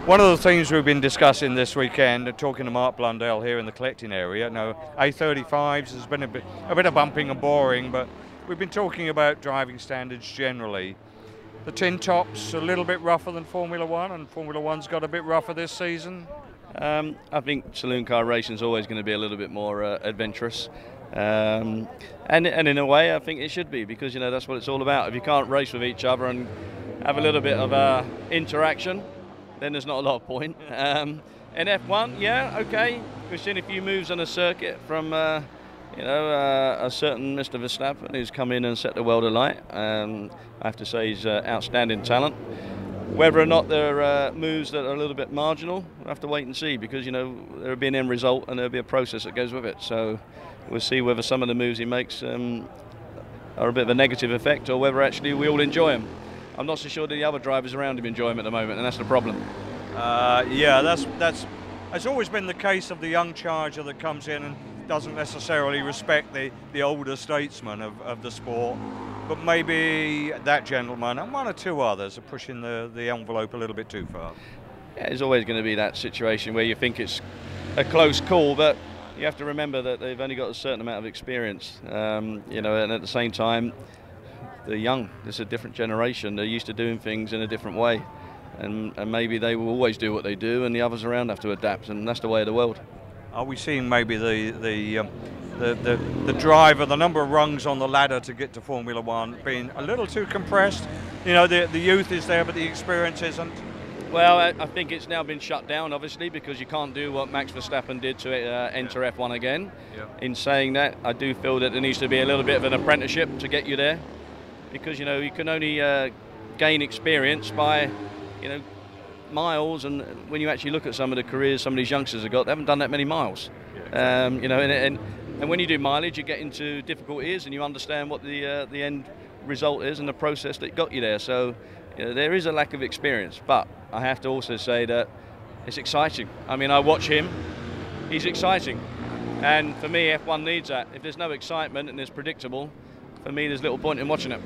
One of the things we've been discussing this weekend, talking to Mark Blundell here in the collecting area, A35s has been a bit of bumping and boring, but we've been talking about driving standards generally. The tin top's a little bit rougher than Formula One, and Formula One's got a bit rougher this season. I think saloon car racing is always going to be a little bit more adventurous, and in a way I think it should be, because that's what it's all about. If you can't race with each other and have a little bit of interaction, then there's not a lot of point. In F1, yeah, okay, we've seen a few moves on a circuit from a certain Mr. Verstappen, who's come in and set the world alight. I have to say he's outstanding talent. Whether or not there are moves that are a little bit marginal, we'll have to wait and see, because there'll be an end result and there'll be a process that goes with it. So we'll see whether some of the moves he makes are a bit of a negative effect, or whether actually we all enjoy them. I'm not so sure that the other drivers around him enjoy him at the moment, and that's the problem. Yeah, that's always been the case of the young charger that comes in and doesn't necessarily respect the older statesmen of the sport. But maybe that gentleman and one or two others are pushing the envelope a little bit too far. Yeah, there's always going to be that situation where you think it's a close call, but you have to remember that they've only got a certain amount of experience, and at the same time, they're young. It's a different generation. They're used to doing things in a different way, and maybe they will always do what they do, and the others around have to adapt, and that's the way of the world. Are we seeing maybe the driver, the number of rungs on the ladder to get to Formula One, being a little too compressed? The youth is there, but the experience isn't. Well, I think it's now been shut down, obviously, because you can't do what Max Verstappen did to enter F1 again. Yeah. In saying that, I do feel that there needs to be a little bit of an apprenticeship to get you there, because you can only gain experience by miles, and when you actually look at some of the careers some of these youngsters have got, they haven't done that many miles. Yeah, exactly. And when you do mileage, you get into difficulties, and you understand what the end result is and the process that got you there. So there is a lack of experience, but I have to also say that it's exciting. I mean, I watch him, he's exciting, and for me F1 needs that. If there's no excitement and it's predictable, for me there's little point in watching it.